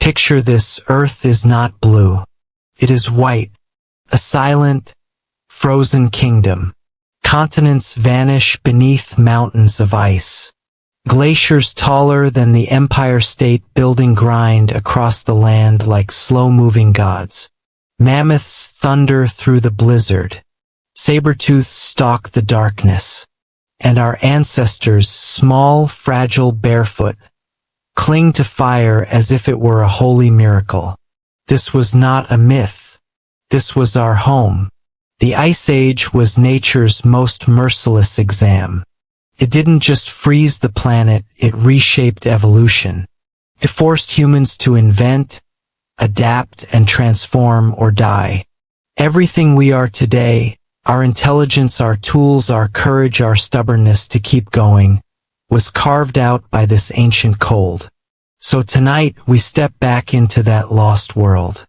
Picture this: Earth is not blue. It is white, a silent, frozen kingdom. Continents vanish beneath mountains of ice. Glaciers taller than the Empire State Building grind across the land like slow-moving gods. Mammoths thunder through the blizzard. Saber-tooths stalk the darkness. And our ancestors, small, fragile, barefoot, cling to fire as if it were a holy miracle. This was not a myth. This was our home. The Ice Age was nature's most merciless exam. It didn't just freeze the planet, it reshaped evolution. It forced humans to invent, adapt, and transform or die. Everything we are today, our intelligence, our tools, our courage, our stubbornness to keep going, was carved out by this ancient cold. So tonight we step back into that lost world.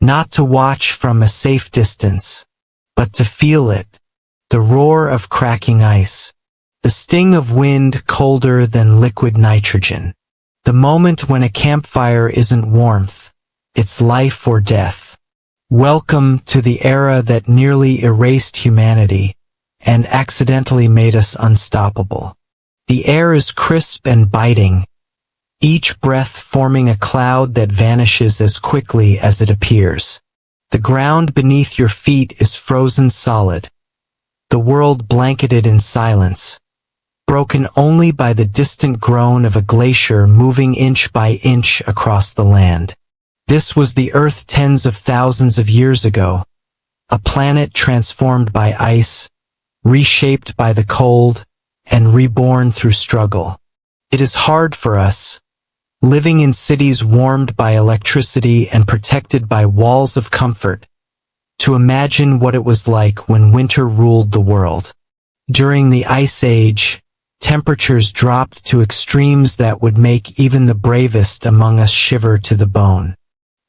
Not to watch from a safe distance, but to feel it. The roar of cracking ice. The sting of wind colder than liquid nitrogen. The moment when a campfire isn't warmth, it's life or death. Welcome to the era that nearly erased humanity and accidentally made us unstoppable. The air is crisp and biting, each breath forming a cloud that vanishes as quickly as it appears. The ground beneath your feet is frozen solid, the world blanketed in silence, broken only by the distant groan of a glacier moving inch by inch across the land. This was the Earth tens of thousands of years ago, a planet transformed by ice, reshaped by the cold, and reborn through struggle. It is hard for us, living in cities warmed by electricity and protected by walls of comfort, to imagine what it was like when winter ruled the world. During the Ice Age, temperatures dropped to extremes that would make even the bravest among us shiver to the bone.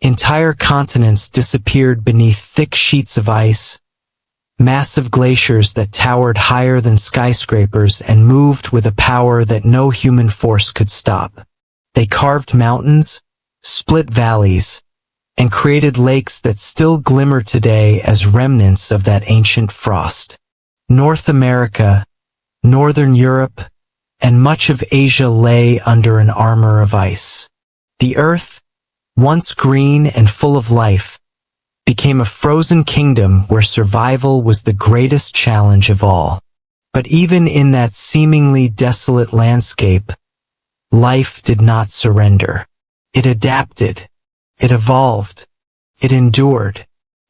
Entire continents disappeared beneath thick sheets of ice, massive glaciers that towered higher than skyscrapers and moved with a power that no human force could stop. They carved mountains, split valleys, and created lakes that still glimmer today as remnants of that ancient frost. North America, Northern Europe, and much of Asia lay under an armor of ice. The Earth, once green and full of life, became a frozen kingdom where survival was the greatest challenge of all. But even in that seemingly desolate landscape, life did not surrender. It adapted. It evolved. It endured.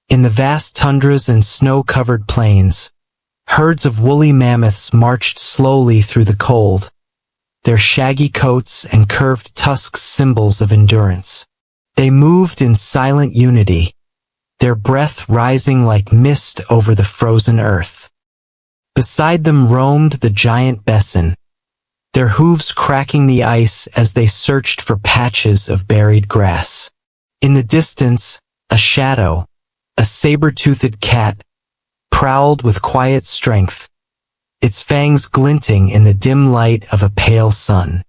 In the vast tundras and snow-covered plains, herds of woolly mammoths marched slowly through the cold, their shaggy coats and curved tusks symbols of endurance. They moved in silent unity, their breath rising like mist over the frozen earth. Beside them roamed the giant bison, their hooves cracking the ice as they searched for patches of buried grass. In the distance, a shadow, a saber-toothed cat, prowled with quiet strength, its fangs glinting in the dim light of a pale sun.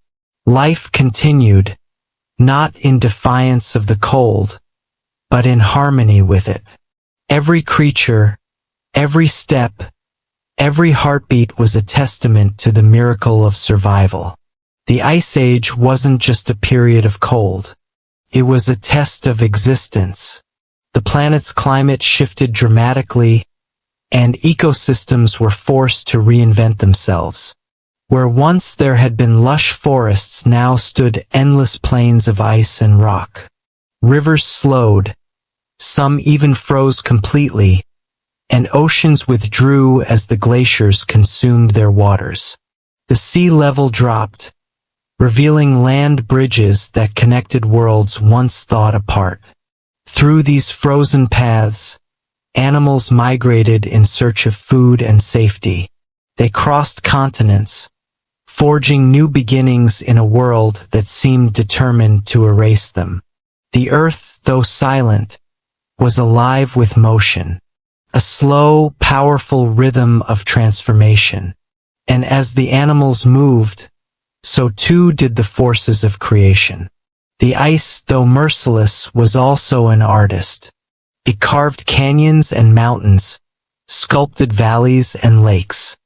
Life continued, not in defiance of the cold, but in harmony with it. Every creature, every step, every heartbeat was a testament to the miracle of survival. The Ice Age wasn't just a period of cold. It was a test of existence. The planet's climate shifted dramatically, and ecosystems were forced to reinvent themselves. Where once there had been lush forests now stood endless plains of ice and rock. Rivers slowed, some even froze completely, and oceans withdrew as the glaciers consumed their waters. The sea level dropped, revealing land bridges that connected worlds once thought apart. Through these frozen paths, animals migrated in search of food and safety. They crossed continents, forging new beginnings in a world that seemed determined to erase them. The earth, though silent, was alive with motion, a slow, powerful rhythm of transformation. And as the animals moved, so too did the forces of creation. The ice, though merciless, was also an artist. It carved canyons and mountains, sculpted valleys and lakes.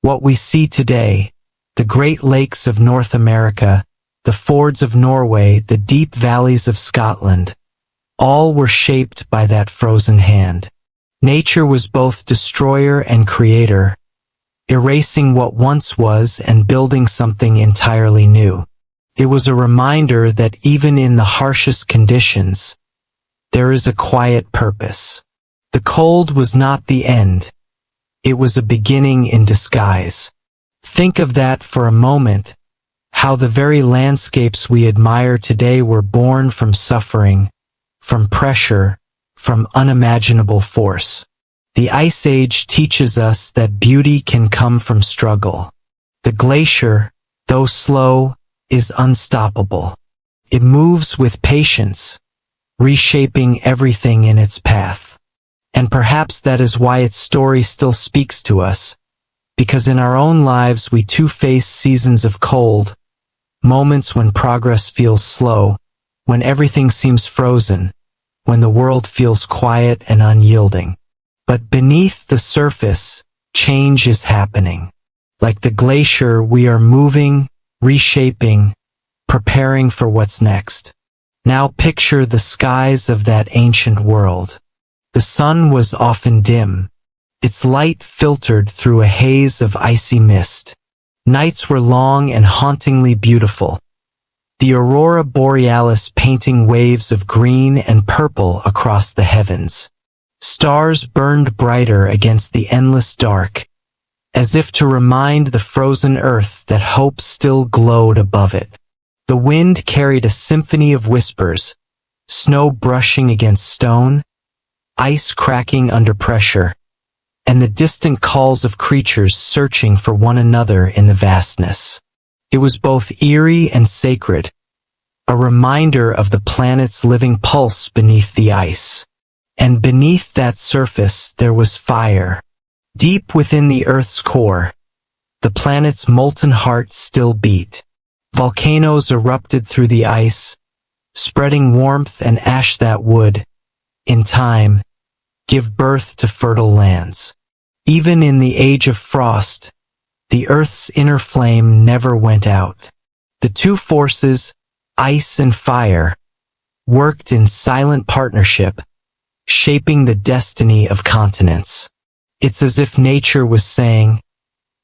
What we see today, the Great Lakes of North America, the fords of Norway, the deep valleys of Scotland, all were shaped by that frozen hand. Nature was both destroyer and creator, erasing what once was and building something entirely new. It was a reminder that even in the harshest conditions, there is a quiet purpose. The cold was not the end. It was a beginning in disguise. Think of that for a moment, how the very landscapes we admire today were born from suffering, from pressure, from unimaginable force. The Ice Age teaches us that beauty can come from struggle. The glacier, though slow, is unstoppable. It moves with patience, reshaping everything in its path. And perhaps that is why its story still speaks to us, because in our own lives we too face seasons of cold, moments when progress feels slow, when everything seems frozen, when the world feels quiet and unyielding. But beneath the surface, change is happening. Like the glacier, we are moving, reshaping, preparing for what's next. Now picture the skies of that ancient world. The sun was often dim, its light filtered through a haze of icy mist. Nights were long and hauntingly beautiful, the aurora borealis painting waves of green and purple across the heavens. Stars burned brighter against the endless dark, as if to remind the frozen earth that hope still glowed above it. The wind carried a symphony of whispers, snow brushing against stone, ice cracking under pressure, and the distant calls of creatures searching for one another in the vastness. It was both eerie and sacred, a reminder of the planet's living pulse beneath the ice. And beneath that surface there was fire. Deep within the Earth's core, the planet's molten heart still beat. Volcanoes erupted through the ice, spreading warmth and ash that would, in time, give birth to fertile lands. Even in the age of frost, the Earth's inner flame never went out. The two forces, ice and fire, worked in silent partnership, shaping the destiny of continents. It's as if nature was saying,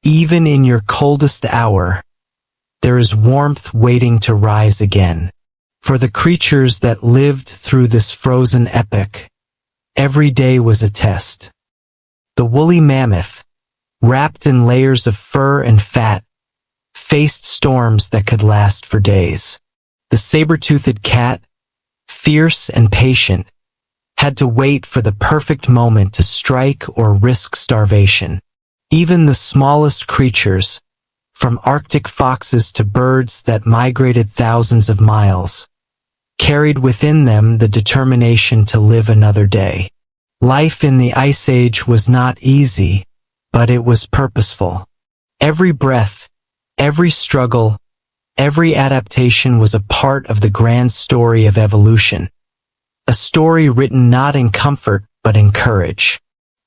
even in your coldest hour, there is warmth waiting to rise again. For the creatures that lived through this frozen epoch, every day was a test. The woolly mammoth, wrapped in layers of fur and fat, faced storms that could last for days. The saber-toothed cat, fierce and patient, had to wait for the perfect moment to strike or risk starvation. Even the smallest creatures, from Arctic foxes to birds that migrated thousands of miles, carried within them the determination to live another day. Life in the Ice Age was not easy, but it was purposeful. Every breath, every struggle, every adaptation was a part of the grand story of evolution. A story written not in comfort but in courage.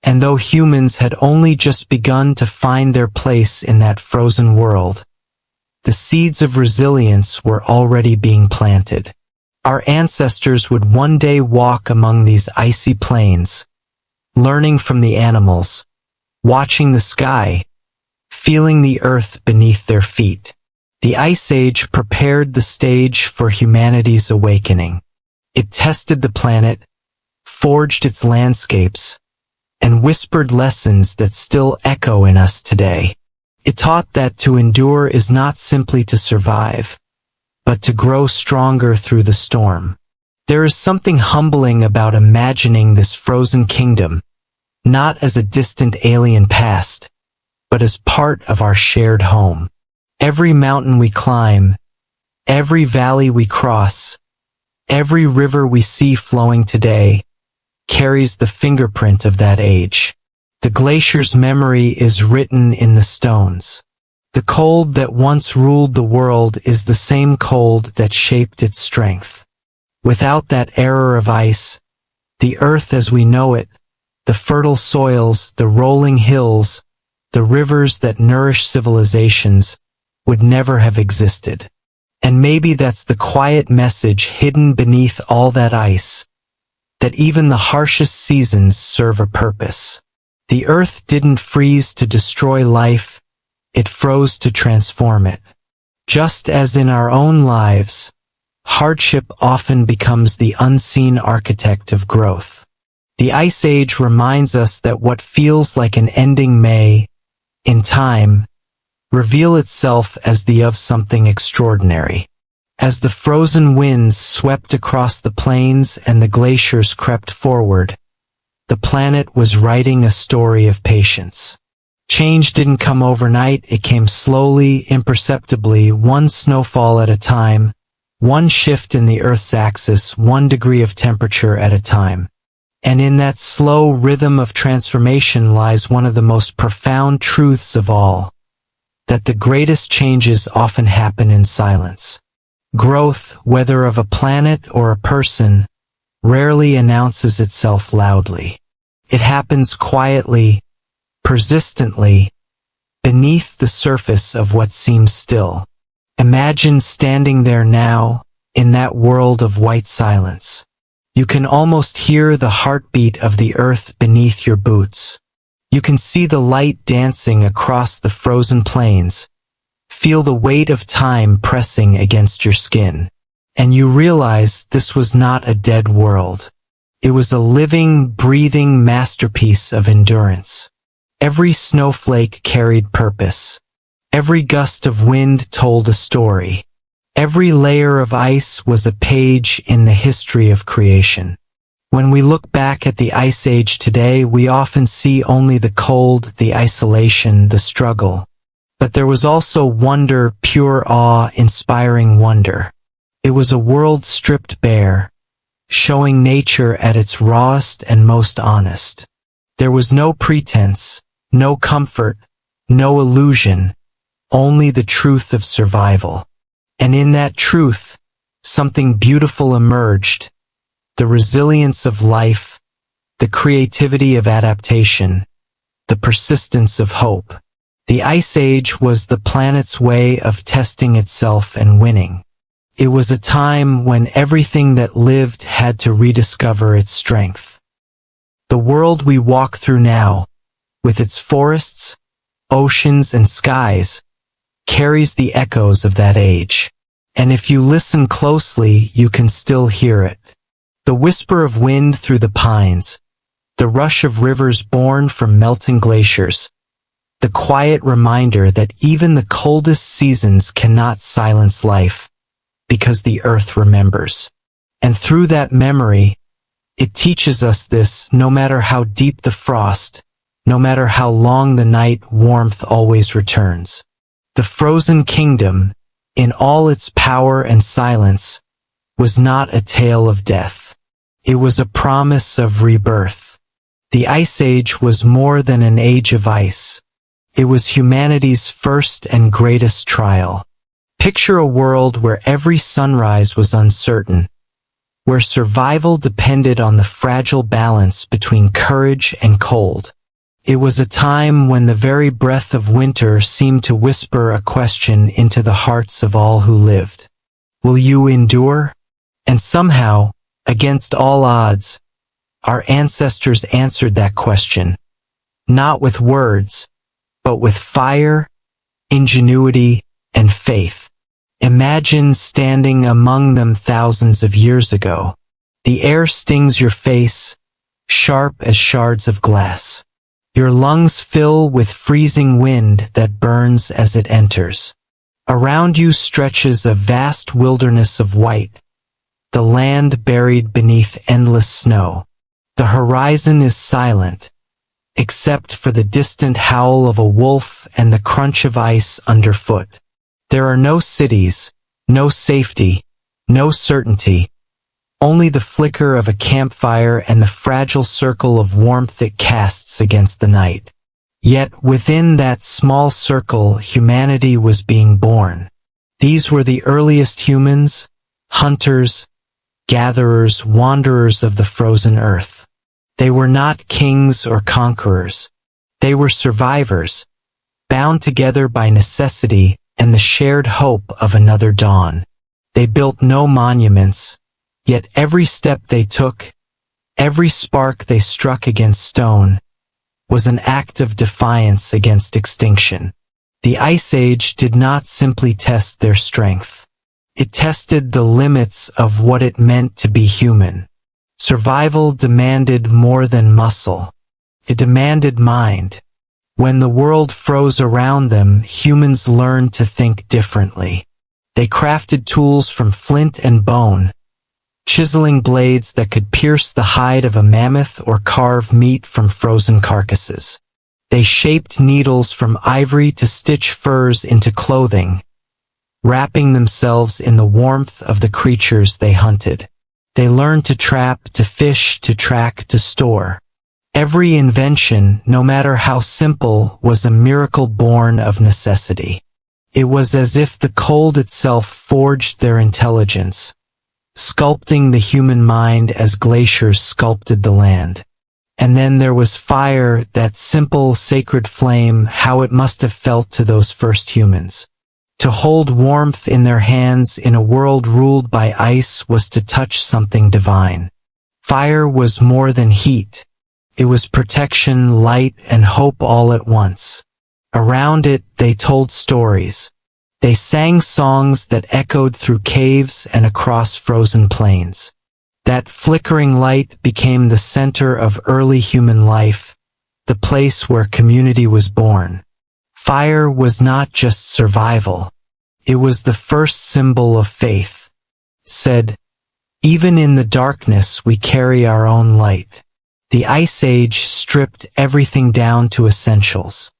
And though humans had only just begun to find their place in that frozen world, the seeds of resilience were already being planted. Our ancestors would one day walk among these icy plains, learning from the animals, watching the sky, feeling the earth beneath their feet. The Ice Age prepared the stage for humanity's awakening. It tested the planet, forged its landscapes, and whispered lessons that still echo in us today. It taught that to endure is not simply to survive, but to grow stronger through the storm. There is something humbling about imagining this frozen kingdom, not as a distant alien past, but as part of our shared home. Every mountain we climb, every valley we cross, every river we see flowing today carries the fingerprint of that age. The glacier's memory is written in the stones. The cold that once ruled the world is the same cold that shaped its strength. Without that era of ice, the earth as we know it, the fertile soils, the rolling hills, the rivers that nourish civilizations, would never have existed. And maybe that's the quiet message hidden beneath all that ice, that even the harshest seasons serve a purpose. The earth didn't freeze to destroy life, it froze to transform it. Just as in our own lives, hardship often becomes the unseen architect of growth. The Ice Age reminds us that what feels like an ending may, in time, reveal itself as the of something extraordinary. As the frozen winds swept across the plains and the glaciers crept forward, the planet was writing a story of patience. Change didn't come overnight, it came slowly, imperceptibly, one snowfall at a time, one shift in the Earth's axis, 1 degree of temperature at a time. And in that slow rhythm of transformation lies one of the most profound truths of all, that the greatest changes often happen in silence. Growth, whether of a planet or a person, rarely announces itself loudly. It happens quietly, persistently, beneath the surface of what seems still. Imagine standing there now, in that world of white silence. You can almost hear the heartbeat of the earth beneath your boots. You can see the light dancing across the frozen plains, feel the weight of time pressing against your skin. And you realize this was not a dead world. It was a living, breathing masterpiece of endurance. Every snowflake carried purpose. Every gust of wind told a story. Every layer of ice was a page in the history of creation. When we look back at the Ice Age today, we often see only the cold, the isolation, the struggle. But there was also wonder, pure awe, inspiring wonder. It was a world stripped bare, showing nature at its rawest and most honest. There was no pretense, no comfort, no illusion, only the truth of survival. And in that truth, something beautiful emerged, the resilience of life, the creativity of adaptation, the persistence of hope. The Ice Age was the planet's way of testing itself and winning. It was a time when everything that lived had to rediscover its strength. The world we walk through now, with its forests, oceans, and skies, carries the echoes of that age. And if you listen closely, you can still hear it. The whisper of wind through the pines, the rush of rivers born from melting glaciers, the quiet reminder that even the coldest seasons cannot silence life, because the earth remembers. And through that memory, it teaches us this: no matter how deep the frost, no matter how long the night, warmth always returns. The frozen kingdom, in all its power and silence, was not a tale of death. It was a promise of rebirth. The Ice Age was more than an age of ice. It was humanity's first and greatest trial. Picture a world where every sunrise was uncertain, where survival depended on the fragile balance between courage and cold. It was a time when the very breath of winter seemed to whisper a question into the hearts of all who lived. Will you endure? And somehow, against all odds, our ancestors answered that question, not with words, but with fire, ingenuity, and faith. Imagine standing among them thousands of years ago. The air stings your face, sharp as shards of glass. Your lungs fill with freezing wind that burns as it enters. Around you stretches a vast wilderness of white, the land buried beneath endless snow. The horizon is silent, except for the distant howl of a wolf and the crunch of ice underfoot. There are no cities, no safety, no certainty, only the flicker of a campfire and the fragile circle of warmth it casts against the night. Yet within that small circle humanity was being born. These were the earliest humans, hunters, gatherers, wanderers of the frozen earth. They were not kings or conquerors. They were survivors, bound together by necessity and the shared hope of another dawn. They built no monuments, yet every step they took, every spark they struck against stone, was an act of defiance against extinction. The Ice Age did not simply test their strength. It tested the limits of what it meant to be human. Survival demanded more than muscle. It demanded mind. When the world froze around them, humans learned to think differently. They crafted tools from flint and bone, chiseling blades that could pierce the hide of a mammoth or carve meat from frozen carcasses. They shaped needles from ivory to stitch furs into clothing, wrapping themselves in the warmth of the creatures they hunted. They learned to trap, to fish, to track, to store. Every invention, no matter how simple, was a miracle born of necessity. It was as if the cold itself forged their intelligence, sculpting the human mind as glaciers sculpted the land. And then there was fire, that simple, sacred flame, how it must have felt to those first humans. To hold warmth in their hands in a world ruled by ice was to touch something divine. Fire was more than heat. It was protection, light, and hope all at once. Around it, they told stories. They sang songs that echoed through caves and across frozen plains. That flickering light became the center of early human life, the place where community was born. Fire was not just survival. It was the first symbol of faith. It said, "Even in the darkness we carry our own light." The Ice Age stripped everything down to essentials.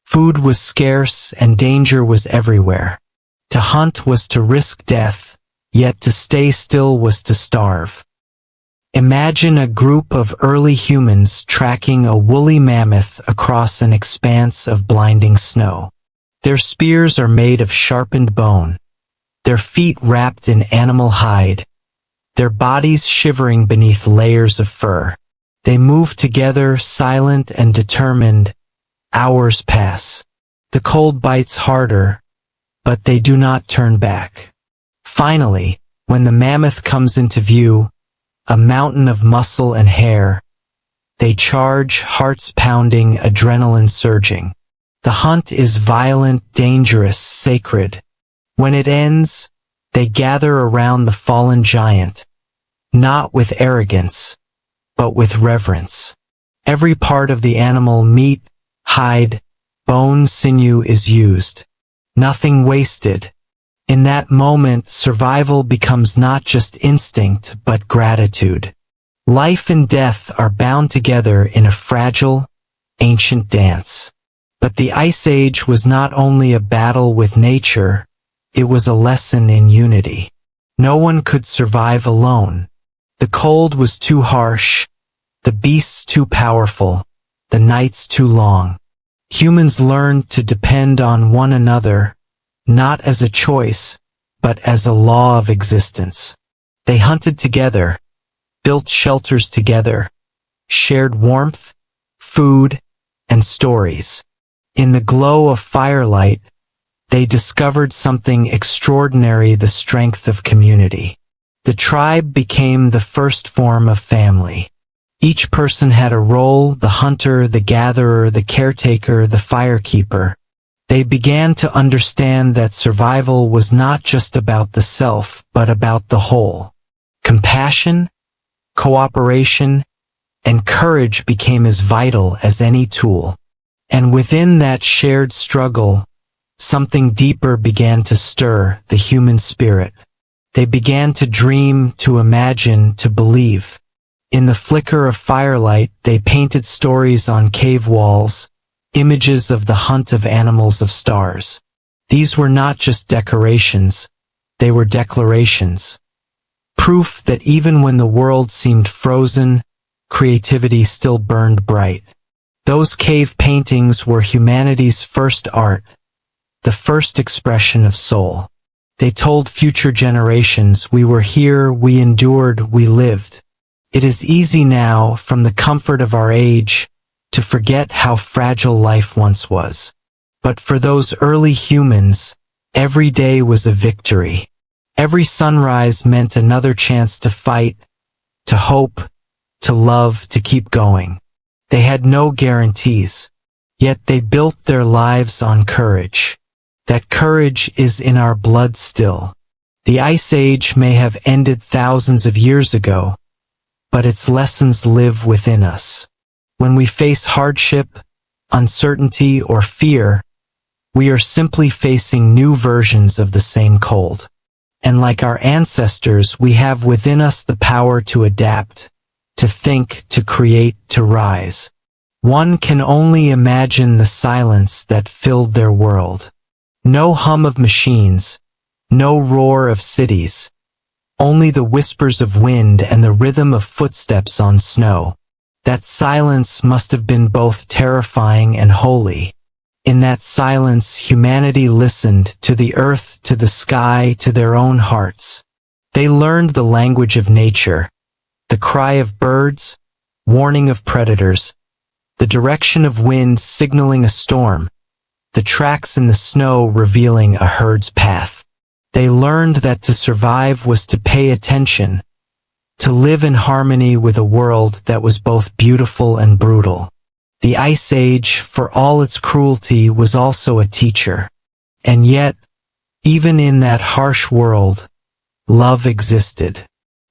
Food was scarce and danger was everywhere. To hunt was to risk death, yet to stay still was to starve. Imagine a group of early humans tracking a woolly mammoth across an expanse of blinding snow. Their spears are made of sharpened bone, their feet wrapped in animal hide, their bodies shivering beneath layers of fur. They move together, silent and determined. Hours pass. The cold bites harder, but they do not turn back. Finally, when the mammoth comes into view, a mountain of muscle and hair, they charge, hearts pounding, adrenaline surging. The hunt is violent, dangerous, sacred. When it ends, they gather around the fallen giant, not with arrogance, but with reverence. Every part of the animal, meat, hide, bone, sinew, is used. Nothing wasted. In that moment, survival becomes not just instinct, but gratitude. Life and death are bound together in a fragile, ancient dance. But the Ice Age was not only a battle with nature, it was a lesson in unity. No one could survive alone. The cold was too harsh, the beasts too powerful, the nights too long. Humans learned to depend on one another, not as a choice, but as a law of existence. They hunted together, built shelters together, shared warmth, food, and stories. In the glow of firelight, they discovered something extraordinary: the strength of community. The tribe became the first form of family. Each person had a role: the hunter, the gatherer, the caretaker, the firekeeper. They began to understand that survival was not just about the self, but about the whole. Compassion, cooperation, and courage became as vital as any tool. And within that shared struggle, something deeper began to stir: the human spirit. They began to dream, to imagine, to believe. In the flicker of firelight, they painted stories on cave walls, images of the hunt of animals, of stars. These were not just decorations, they were declarations. Proof that even when the world seemed frozen, creativity still burned bright. Those cave paintings were humanity's first art, the first expression of soul. They told future generations, we were here, we endured, we lived. It is easy now, from the comfort of our age, to forget how fragile life once was. But for those early humans, every day was a victory. Every sunrise meant another chance to fight, to hope, to love, to keep going. They had no guarantees, yet they built their lives on courage. That courage is in our blood still. The Ice Age may have ended thousands of years ago, but its lessons live within us. When we face hardship, uncertainty, or fear, we are simply facing new versions of the same cold. And like our ancestors, we have within us the power to adapt, to think, to create, to rise. One can only imagine the silence that filled their world. No hum of machines, no roar of cities, only the whispers of wind and the rhythm of footsteps on snow. That silence must have been both terrifying and holy. In that silence, humanity listened to the earth, to the sky, to their own hearts. They learned the language of nature, the cry of birds, warning of predators, the direction of wind signaling a storm, the tracks in the snow revealing a herd's path. They learned that to survive was to pay attention, to live in harmony with a world that was both beautiful and brutal. The Ice Age, for all its cruelty, was also a teacher. And yet, even in that harsh world, love existed.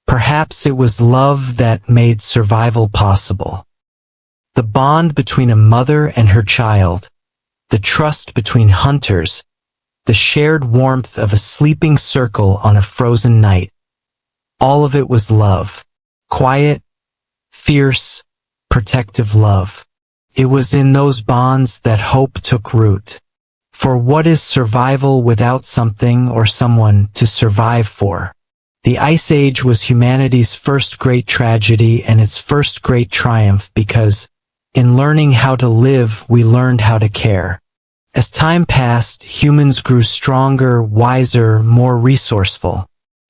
Perhaps it was love that made survival possible. The bond between a mother and her child, the trust between hunters, the shared warmth of a sleeping circle on a frozen night. All of it was love. Quiet, fierce, protective love. It was in those bonds that hope took root. For what is survival without something or someone to survive for? The Ice Age was humanity's first great tragedy and its first great triumph because, in learning how to live, we learned how to care. As time passed, humans grew stronger, wiser, more resourceful.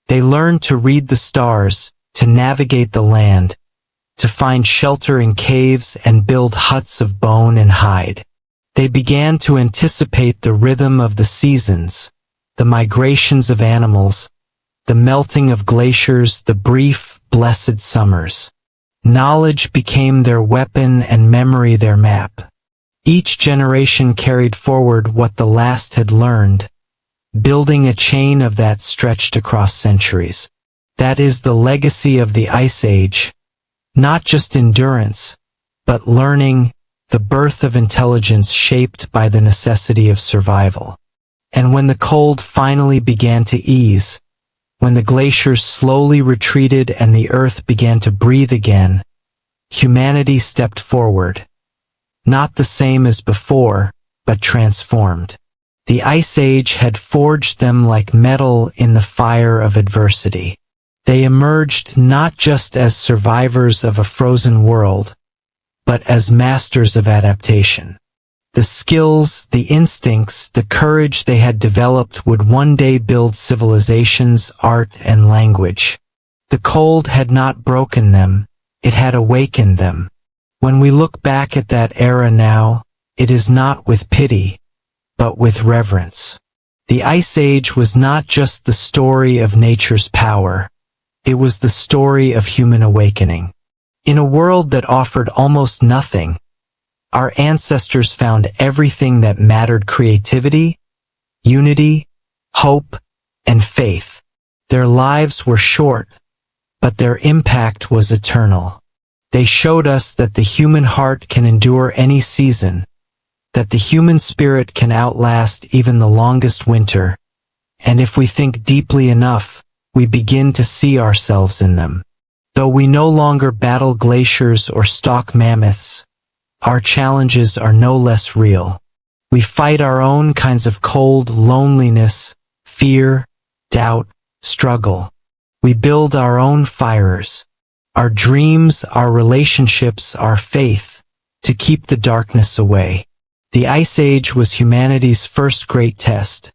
They learned to read the stars, to navigate the land, to find shelter in caves and build huts of bone and hide. They began to anticipate the rhythm of the seasons, the migrations of animals, the melting of glaciers, the brief, blessed summers. Knowledge became their weapon and memory their map. Each generation carried forward what the last had learned, building a chain of that stretched across centuries. That is the legacy of the Ice Age. Not just endurance, but learning, the birth of intelligence shaped by the necessity of survival. And when the cold finally began to ease, when the glaciers slowly retreated and the earth began to breathe again, humanity stepped forward. Not the same as before, but transformed. The Ice Age had forged them like metal in the fire of adversity. They emerged not just as survivors of a frozen world, but as masters of adaptation. The skills, the instincts, the courage they had developed would one day build civilizations, art, and language. The cold had not broken them, it had awakened them. When we look back at that era now, it is not with pity, but with reverence. The Ice Age was not just the story of nature's power, it was the story of human awakening. In a world that offered almost nothing, our ancestors found everything that mattered: creativity, unity, hope, and faith. Their lives were short, but their impact was eternal. They showed us that the human heart can endure any season, that the human spirit can outlast even the longest winter, and if we think deeply enough, we begin to see ourselves in them. Though we no longer battle glaciers or stalk mammoths, our challenges are no less real. We fight our own kinds of cold, loneliness, fear, doubt, struggle. We build our own fires, our dreams, our relationships, our faith, to keep the darkness away. The Ice Age was humanity's first great test,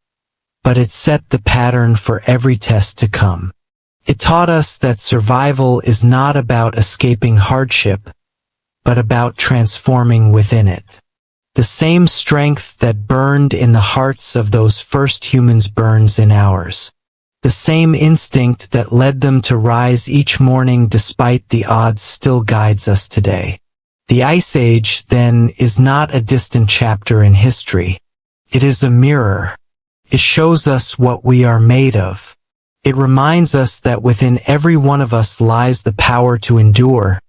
but it set the pattern for every test to come. It taught us that survival is not about escaping hardship, but about transforming within it. The same strength that burned in the hearts of those first humans burns in ours. The same instinct that led them to rise each morning despite the odds still guides us today. The Ice Age, then, is not a distant chapter in history. It is a mirror. It shows us what we are made of. It reminds us that within every one of us lies the power to endure,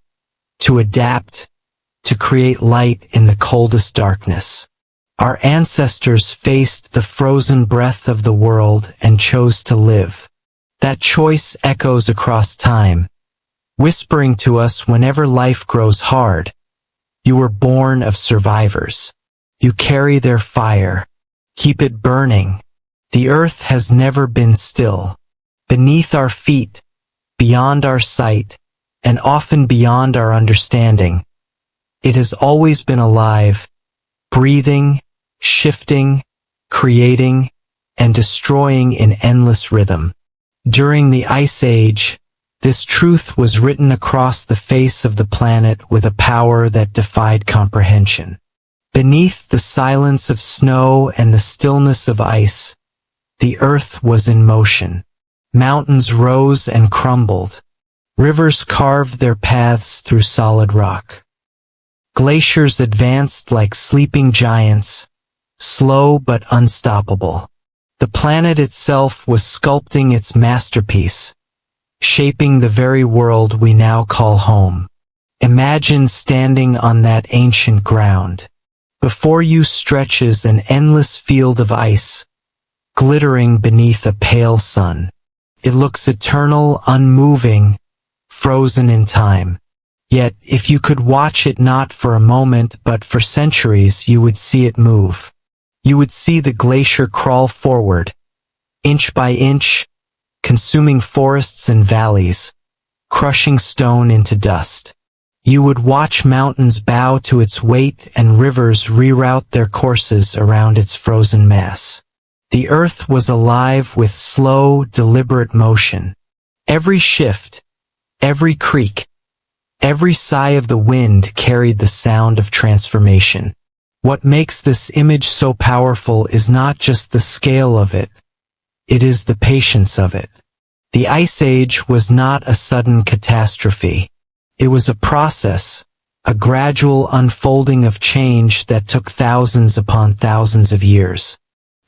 to adapt, to create light in the coldest darkness. Our ancestors faced the frozen breath of the world and chose to live. That choice echoes across time, whispering to us whenever life grows hard, you were born of survivors. You carry their fire. Keep it burning. The earth has never been still. Beneath our feet, beyond our sight, and often beyond our understanding, it has always been alive, breathing, shifting, creating, and destroying in endless rhythm. During the Ice Age, this truth was written across the face of the planet with a power that defied comprehension. Beneath the silence of snow and the stillness of ice, the earth was in motion. Mountains rose and crumbled. Rivers carved their paths through solid rock. Glaciers advanced like sleeping giants, slow but unstoppable. The planet itself was sculpting its masterpiece, shaping the very world we now call home. Imagine standing on that ancient ground. Before you stretches an endless field of ice, glittering beneath a pale sun. It looks eternal, unmoving, frozen in time. Yet, if you could watch it not for a moment but for centuries, you would see it move. You would see the glacier crawl forward, inch by inch, consuming forests and valleys, crushing stone into dust. You would watch mountains bow to its weight and rivers reroute their courses around its frozen mass. The earth was alive with slow, deliberate motion. Every shift, every creak, every sigh of the wind carried the sound of transformation. What makes this image so powerful is not just the scale of it, it is the patience of it. The Ice Age was not a sudden catastrophe. It was a process, a gradual unfolding of change that took thousands upon thousands of years.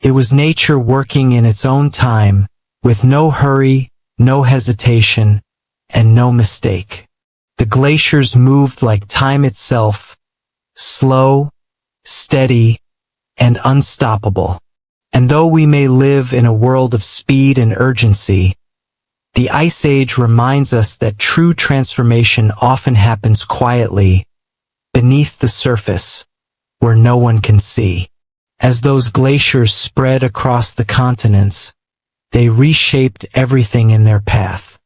It was nature working in its own time, with no hurry, no hesitation, and no mistake. The glaciers moved like time itself, slow, steady, and unstoppable. And though we may live in a world of speed and urgency, the Ice Age reminds us that true transformation often happens quietly, beneath the surface, where no one can see. As those glaciers spread across the continents, they reshaped everything in their path.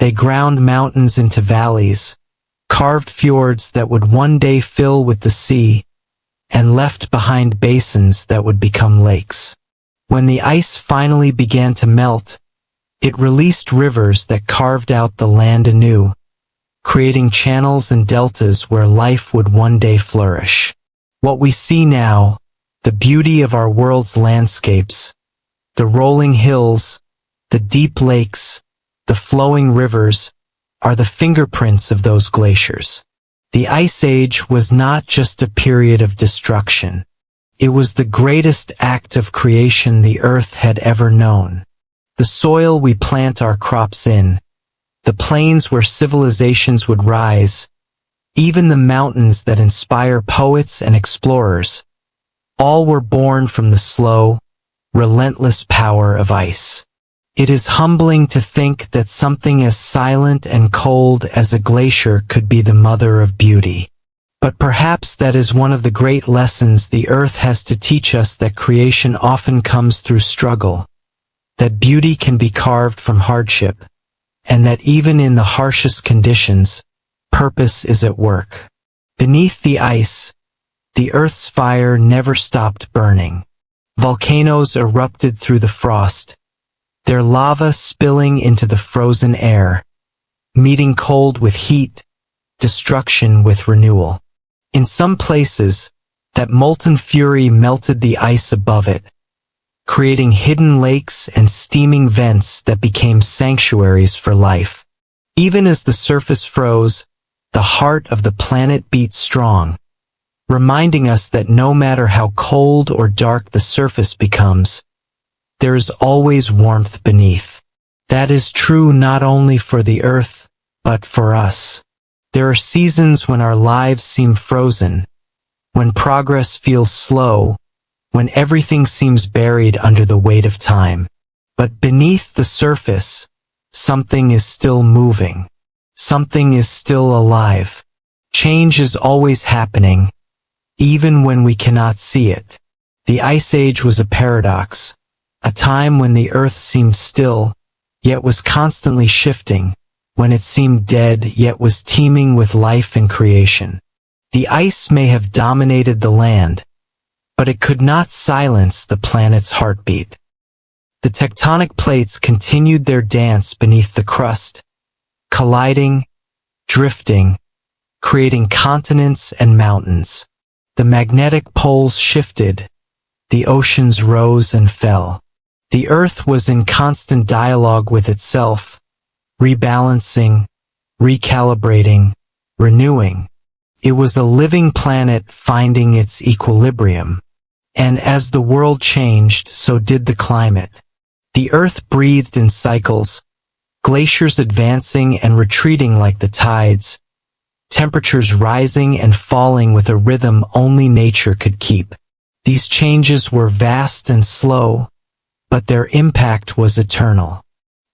They ground mountains into valleys, carved fjords that would one day fill with the sea, and left behind basins that would become lakes. When the ice finally began to melt, it released rivers that carved out the land anew, creating channels and deltas where life would one day flourish. What we see now, the beauty of our world's landscapes, the rolling hills, the deep lakes, the flowing rivers, are the fingerprints of those glaciers. The Ice Age was not just a period of destruction. It was the greatest act of creation the earth had ever known. The soil we plant our crops in, the plains where civilizations would rise, even the mountains that inspire poets and explorers, all were born from the slow, relentless power of ice. It is humbling to think that something as silent and cold as a glacier could be the mother of beauty. But perhaps that is one of the great lessons the earth has to teach us, that creation often comes through struggle, that beauty can be carved from hardship, and that even in the harshest conditions, purpose is at work. Beneath the ice, the Earth's fire never stopped burning. Volcanoes erupted through the frost, their lava spilling into the frozen air, meeting cold with heat, destruction with renewal. In some places, that molten fury melted the ice above it, creating hidden lakes and steaming vents that became sanctuaries for life. Even as the surface froze, the heart of the planet beat strong, reminding us that no matter how cold or dark the surface becomes, there is always warmth beneath. That is true not only for the Earth, but for us. There are seasons when our lives seem frozen, when progress feels slow, when everything seems buried under the weight of time. But beneath the surface, something is still moving. Something is still alive. Change is always happening, even when we cannot see it. The Ice Age was a paradox, a time when the Earth seemed still, yet was constantly shifting, when it seemed dead, yet was teeming with life and creation. The ice may have dominated the land, but it could not silence the planet's heartbeat. The tectonic plates continued their dance beneath the crust, colliding, drifting, creating continents and mountains. The magnetic poles shifted, the oceans rose and fell. The Earth was in constant dialogue with itself, rebalancing, recalibrating, renewing. It was a living planet finding its equilibrium. And as the world changed, so did the climate. The Earth breathed in cycles, glaciers advancing and retreating like the tides, temperatures rising and falling with a rhythm only nature could keep. These changes were vast and slow, but their impact was eternal.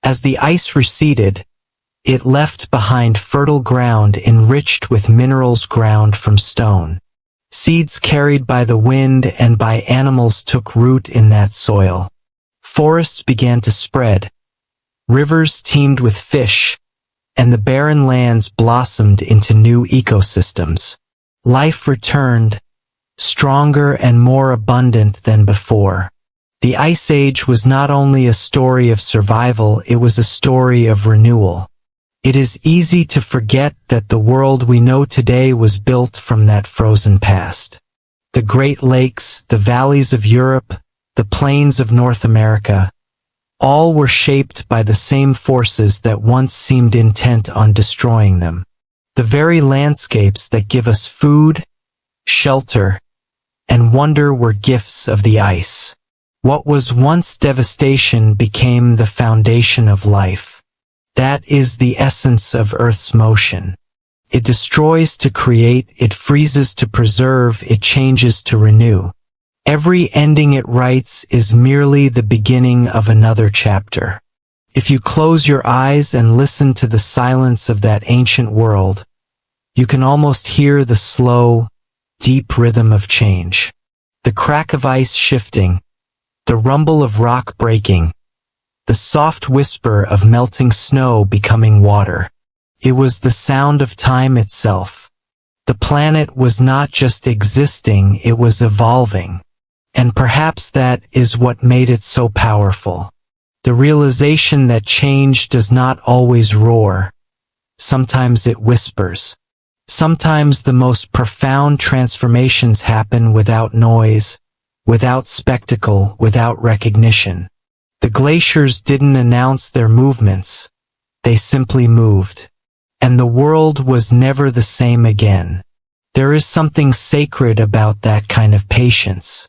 As the ice receded, it left behind fertile ground enriched with minerals ground from stone. Seeds carried by the wind and by animals took root in that soil. Forests began to spread, rivers teemed with fish, and the barren lands blossomed into new ecosystems. Life returned, stronger and more abundant than before. The Ice Age was not only a story of survival, it was a story of renewal. It is easy to forget that the world we know today was built from that frozen past. The Great Lakes, the valleys of Europe, the plains of North America, all were shaped by the same forces that once seemed intent on destroying them. The very landscapes that give us food, shelter, and wonder were gifts of the ice. What was once devastation became the foundation of life. That is the essence of Earth's motion. It destroys to create, it freezes to preserve, it changes to renew. Every ending it writes is merely the beginning of another chapter. If you close your eyes and listen to the silence of that ancient world, you can almost hear the slow, deep rhythm of change. The crack of ice shifting, the rumble of rock breaking, the soft whisper of melting snow becoming water. It was the sound of time itself. The planet was not just existing, it was evolving. And perhaps that is what made it so powerful. The realization that change does not always roar. Sometimes it whispers. Sometimes the most profound transformations happen without noise, without spectacle, without recognition. The glaciers didn't announce their movements. They simply moved. And the world was never the same again. There is something sacred about that kind of patience.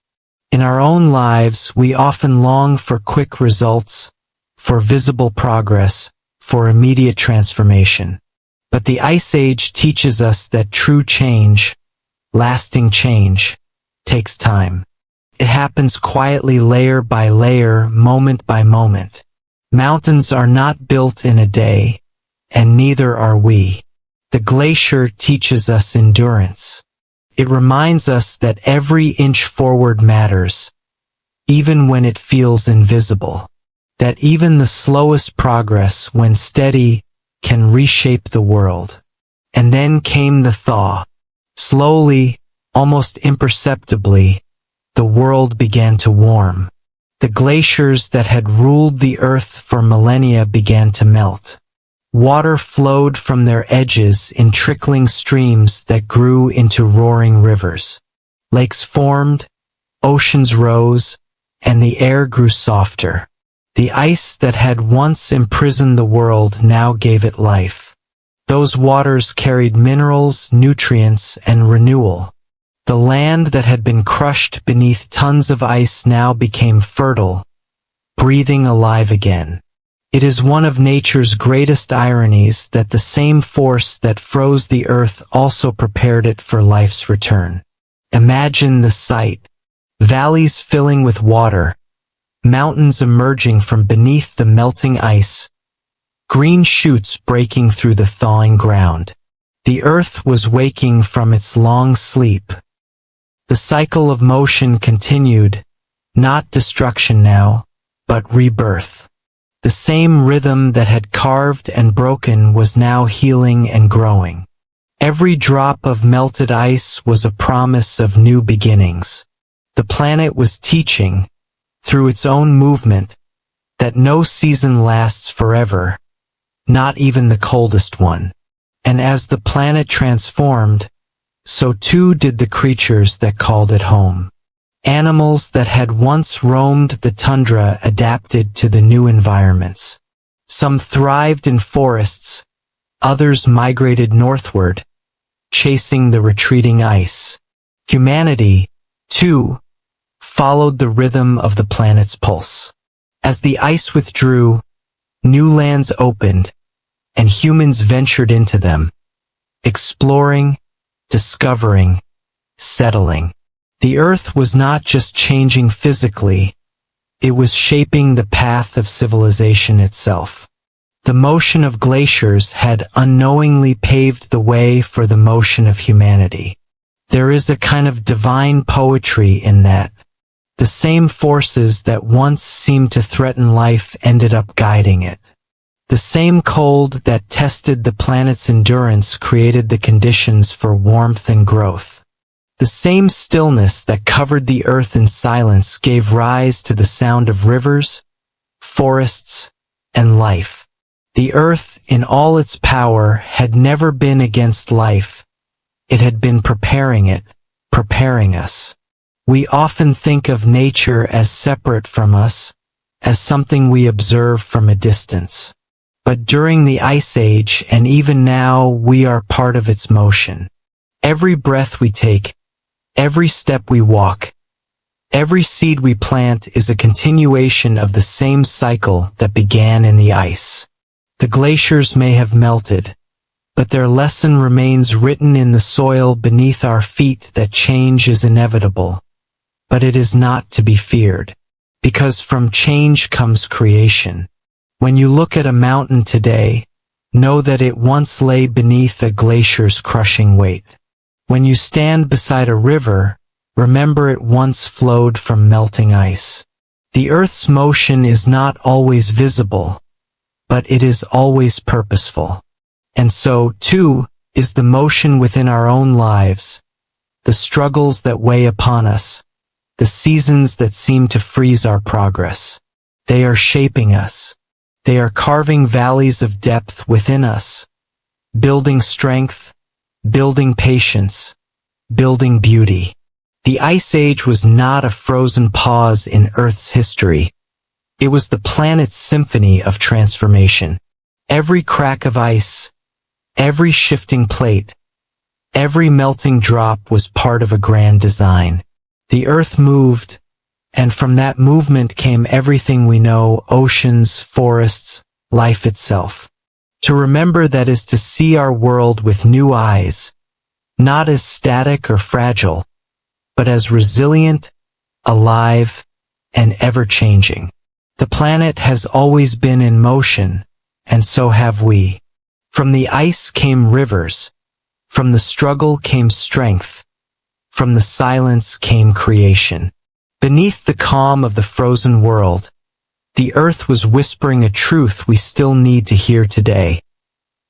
In our own lives, we often long for quick results, for visible progress, for immediate transformation. But the Ice Age teaches us that true change, lasting change, takes time. It happens quietly, layer by layer, moment by moment. Mountains are not built in a day, and neither are we. The glacier teaches us endurance. It reminds us that every inch forward matters, even when it feels invisible. That even the slowest progress, when steady, can reshape the world. And then came the thaw. Slowly, almost imperceptibly, the world began to warm. The glaciers that had ruled the earth for millennia began to melt. Water flowed from their edges in trickling streams that grew into roaring rivers. Lakes formed, oceans rose, and the air grew softer. The ice that had once imprisoned the world now gave it life. Those waters carried minerals, nutrients, and renewal. The land that had been crushed beneath tons of ice now became fertile, breathing alive again. It is one of nature's greatest ironies that the same force that froze the earth also prepared it for life's return. Imagine the sight. Valleys filling with water, mountains emerging from beneath the melting ice, green shoots breaking through the thawing ground. The earth was waking from its long sleep. The cycle of motion continued, not destruction now, but rebirth. The same rhythm that had carved and broken was now healing and growing. Every drop of melted ice was a promise of new beginnings. The planet was teaching, through its own movement, that no season lasts forever, not even the coldest one. And as the planet transformed, so too did the creatures that called it home. Animals that had once roamed the tundra adapted to the new environments. Some thrived in forests, others migrated northward, chasing the retreating ice. Humanity, too, followed the rhythm of the planet's pulse. As the ice withdrew, new lands opened, and humans ventured into them, exploring, discovering, settling. The earth was not just changing physically, it was shaping the path of civilization itself. The motion of glaciers had unknowingly paved the way for the motion of humanity. There is a kind of divine poetry in that. The same forces that once seemed to threaten life ended up guiding it. The same cold that tested the planet's endurance created the conditions for warmth and growth. The same stillness that covered the earth in silence gave rise to the sound of rivers, forests, and life. The earth, in all its power, had never been against life. It had been preparing it, preparing us. We often think of nature as separate from us, as something we observe from a distance. But during the Ice Age, and even now, we are part of its motion. Every breath we take, every step we walk, every seed we plant is a continuation of the same cycle that began in the ice. The glaciers may have melted, but their lesson remains written in the soil beneath our feet that change is inevitable. But it is not to be feared, because from change comes creation. When you look at a mountain today, know that it once lay beneath a glacier's crushing weight. When you stand beside a river, remember it once flowed from melting ice. The earth's motion is not always visible, but it is always purposeful. And so, too, is the motion within our own lives, the struggles that weigh upon us, the seasons that seem to freeze our progress. They are shaping us. They are carving valleys of depth within us, building strength, building patience, building beauty. The Ice Age was not a frozen pause in Earth's history. It was the planet's symphony of transformation. Every crack of ice, every shifting plate, every melting drop was part of a grand design. The Earth moved, and from that movement came everything we know: oceans, forests, life itself. To remember that is to see our world with new eyes, not as static or fragile, but as resilient, alive, and ever-changing. The planet has always been in motion, and so have we. From the ice came rivers, from the struggle came strength, from the silence came creation. Beneath the calm of the frozen world, the earth was whispering a truth we still need to hear today.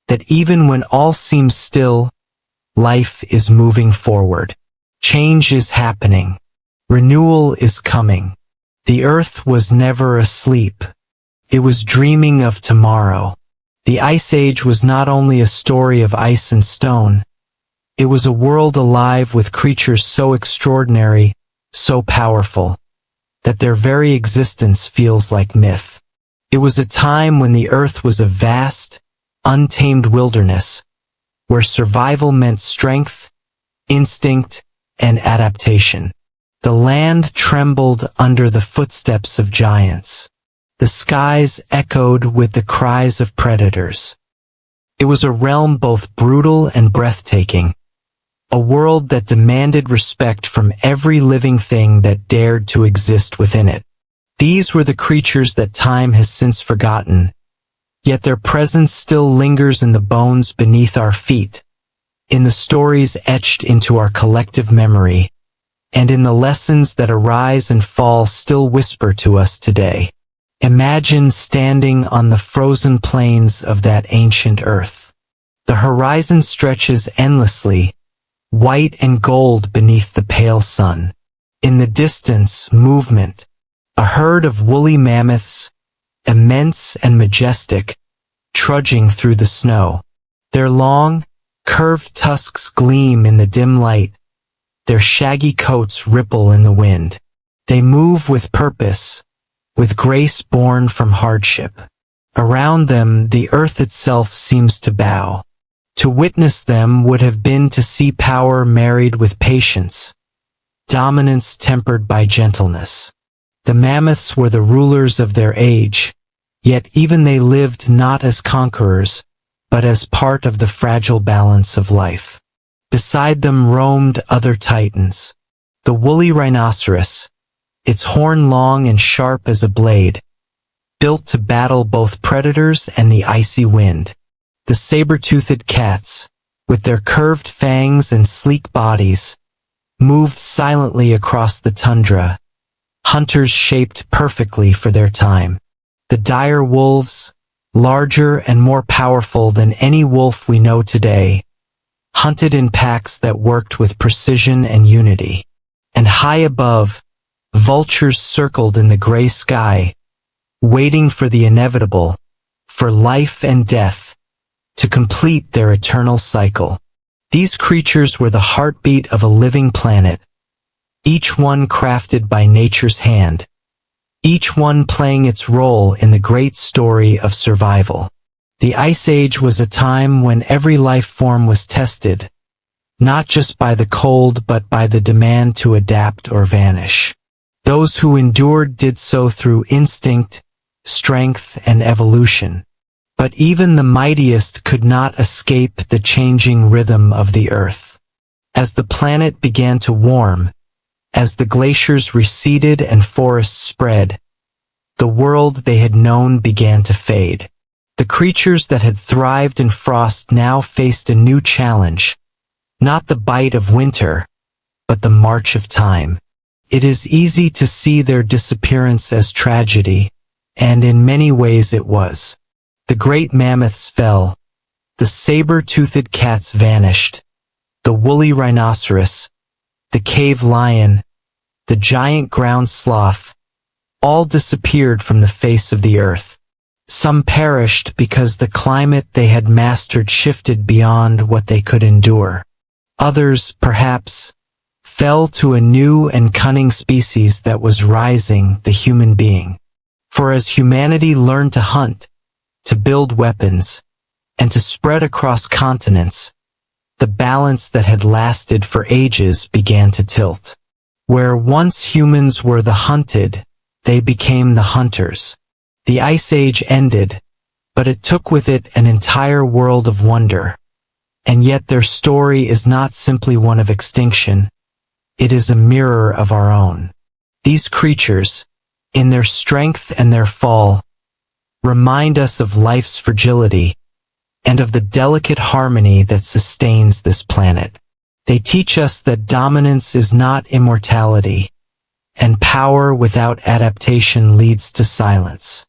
That even when all seems still, life is moving forward. Change is happening. Renewal is coming. The earth was never asleep. It was dreaming of tomorrow. The Ice Age was not only a story of ice and stone, it was a world alive with creatures so extraordinary, so powerful, that their very existence feels like myth. It was a time when the earth was a vast, untamed wilderness, where survival meant strength, instinct, and adaptation. The land trembled under the footsteps of giants. The skies echoed with the cries of predators. It was a realm both brutal and breathtaking, a world that demanded respect from every living thing that dared to exist within it. These were the creatures that time has since forgotten, yet their presence still lingers in the bones beneath our feet, in the stories etched into our collective memory, and in the lessons that arise and fall still whisper to us today. Imagine standing on the frozen plains of that ancient earth. The horizon stretches endlessly, white and gold beneath the pale sun. In the distance, movement, a herd of woolly mammoths, immense and majestic, trudging through the snow. Their long, curved tusks gleam in the dim light. Their shaggy coats ripple in the wind. They move with purpose, with grace born from hardship. Around them, the earth itself seems to bow. To witness them would have been to see power married with patience, dominance tempered by gentleness. The mammoths were the rulers of their age, yet even they lived not as conquerors, but as part of the fragile balance of life. Beside them roamed other titans. The woolly rhinoceros, its horn long and sharp as a blade, built to battle both predators and the icy wind. The saber-toothed cats, with their curved fangs and sleek bodies, moved silently across the tundra, hunters shaped perfectly for their time. The dire wolves, larger and more powerful than any wolf we know today, hunted in packs that worked with precision and unity. And high above, vultures circled in the gray sky, waiting for the inevitable, for life and death, to complete their eternal cycle. These creatures were the heartbeat of a living planet, each one crafted by nature's hand, each one playing its role in the great story of survival. The Ice Age was a time when every life form was tested, not just by the cold but by the demand to adapt or vanish. Those who endured did so through instinct, strength, and evolution. But even the mightiest could not escape the changing rhythm of the earth. As the planet began to warm, as the glaciers receded and forests spread, the world they had known began to fade. The creatures that had thrived in frost now faced a new challenge, not the bite of winter, but the march of time. It is easy to see their disappearance as tragedy, and in many ways it was. The great mammoths fell, the saber-toothed cats vanished, the woolly rhinoceros, the cave lion, the giant ground sloth, all disappeared from the face of the earth. Some perished because the climate they had mastered shifted beyond what they could endure. Others, perhaps, fell to a new and cunning species that was rising, the human being. For as humanity learned to hunt, to build weapons, and to spread across continents, the balance that had lasted for ages began to tilt. Where once humans were the hunted, they became the hunters. The Ice Age ended, but it took with it an entire world of wonder. And yet their story is not simply one of extinction, it is a mirror of our own. These creatures, in their strength and their fall, remind us of life's fragility, and of the delicate harmony that sustains this planet. They teach us that dominance is not immortality, and power without adaptation leads to silence.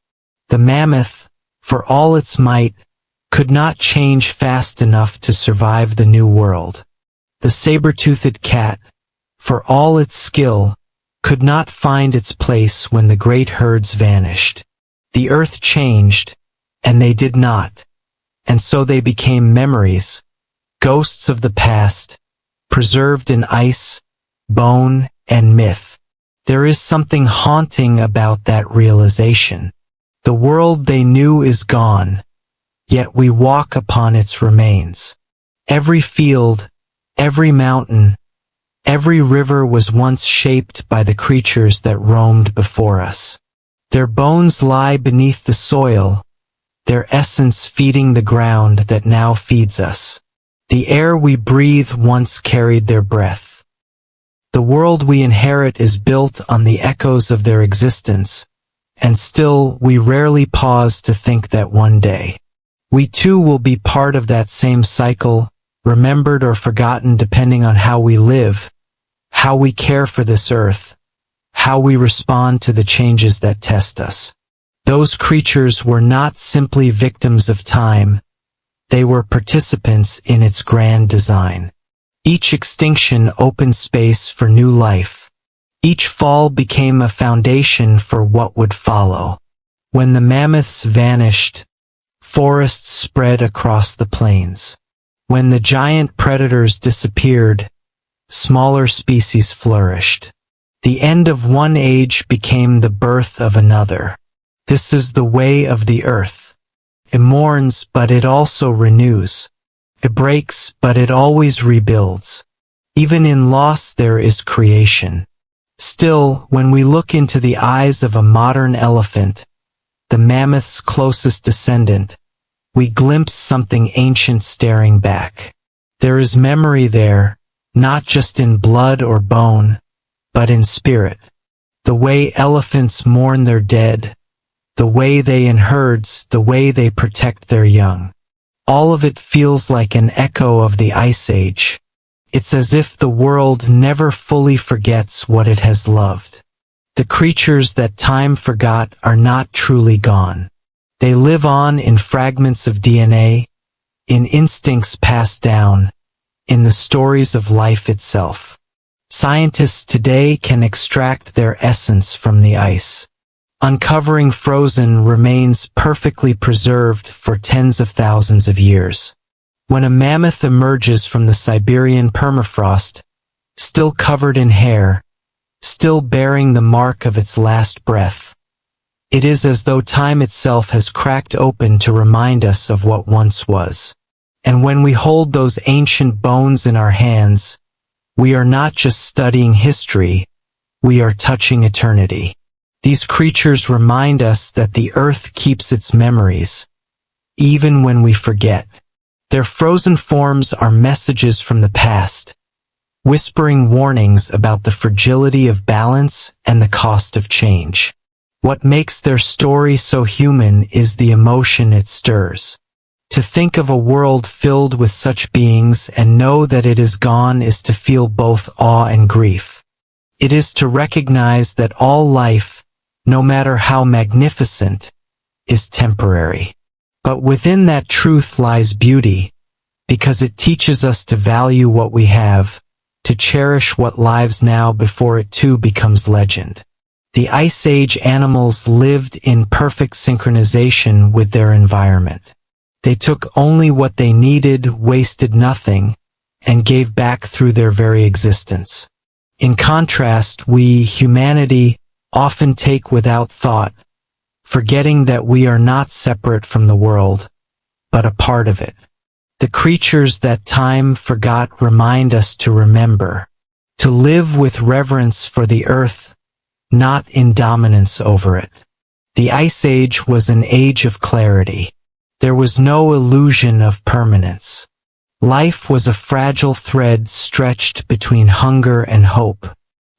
The mammoth, for all its might, could not change fast enough to survive the new world. The saber-toothed cat, for all its skill, could not find its place when the great herds vanished. The earth changed, and they did not, and so they became memories, ghosts of the past, preserved in ice, bone, and myth. There is something haunting about that realization. The world they knew is gone, yet we walk upon its remains. Every field, every mountain, every river was once shaped by the creatures that roamed before us. Their bones lie beneath the soil, their essence feeding the ground that now feeds us. The air we breathe once carried their breath. The world we inherit is built on the echoes of their existence, and still we rarely pause to think that one day, we too will be part of that same cycle, remembered or forgotten depending on how we live, how we care for this earth, how we respond to the changes that test us. Those creatures were not simply victims of time, they were participants in its grand design. Each extinction opened space for new life. Each fall became a foundation for what would follow. When the mammoths vanished, forests spread across the plains. When the giant predators disappeared, smaller species flourished. The end of one age became the birth of another. This is the way of the earth. It mourns, but it also renews. It breaks, but it always rebuilds. Even in loss there is creation. Still, when we look into the eyes of a modern elephant, the mammoth's closest descendant, we glimpse something ancient staring back. There is memory there, not just in blood or bone, but in spirit. The way elephants mourn their dead, the way they in herds, the way they protect their young. All of it feels like an echo of the Ice Age. It's as if the world never fully forgets what it has loved. The creatures that time forgot are not truly gone. They live on in fragments of DNA, in instincts passed down, in the stories of life itself. Scientists today can extract their essence from the ice. Uncovering frozen remains perfectly preserved for tens of thousands of years. When a mammoth emerges from the Siberian permafrost, still covered in hair, still bearing the mark of its last breath, it is as though time itself has cracked open to remind us of what once was. And when we hold those ancient bones in our hands, we are not just studying history, we are touching eternity. These creatures remind us that the earth keeps its memories, even when we forget. Their frozen forms are messages from the past, whispering warnings about the fragility of balance and the cost of change. What makes their story so human is the emotion it stirs. To think of a world filled with such beings and know that it is gone is to feel both awe and grief. It is to recognize that all life, no matter how magnificent, is temporary. But within that truth lies beauty, because it teaches us to value what we have, to cherish what lives now before it too becomes legend. The Ice Age animals lived in perfect synchronization with their environment. They took only what they needed, wasted nothing, and gave back through their very existence. In contrast, we, humanity, often take without thought, forgetting that we are not separate from the world, but a part of it. The creatures that time forgot remind us to remember, to live with reverence for the earth, not in dominance over it. The Ice Age was an age of clarity. There was no illusion of permanence. Life was a fragile thread stretched between hunger and hope.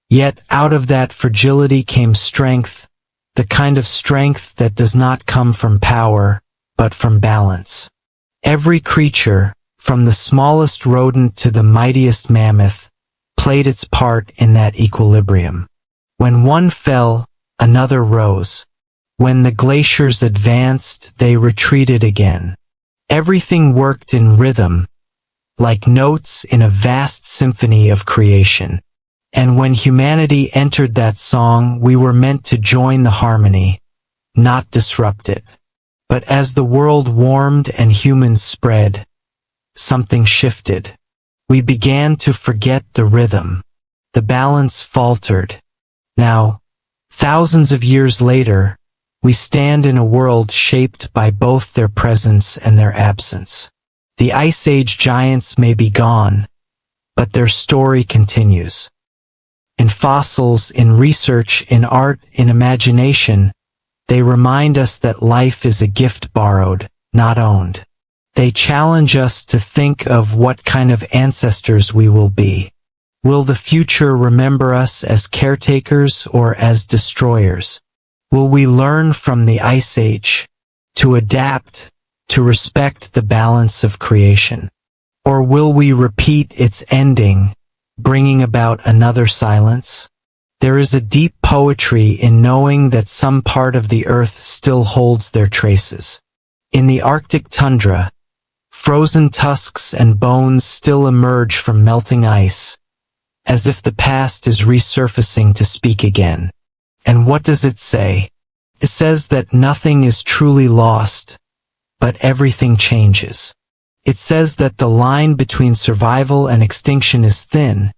Yet out of that fragility came strength, the kind of strength that does not come from power, but from balance. Every creature, from the smallest rodent to the mightiest mammoth, played its part in that equilibrium. When one fell, another rose. When the glaciers advanced, they retreated again. Everything worked in rhythm, like notes in a vast symphony of creation. And when humanity entered that song, we were meant to join the harmony, not disrupt it. But as the world warmed and humans spread, something shifted. We began to forget the rhythm. The balance faltered. Now, thousands of years later, we stand in a world shaped by both their presence and their absence. The Ice Age giants may be gone, but their story continues. In fossils, in research, in art, in imagination, they remind us that life is a gift borrowed, not owned. They challenge us to think of what kind of ancestors we will be. Will the future remember us as caretakers or as destroyers? Will we learn from the Ice Age to adapt, to respect the balance of creation? Or will we repeat its ending, bringing about another silence? There is a deep poetry in knowing that some part of the earth still holds their traces. In the Arctic tundra, frozen tusks and bones still emerge from melting ice, as if the past is resurfacing to speak again. And what does it say? It says that nothing is truly lost, but everything changes. It says that the line between survival and extinction is thin,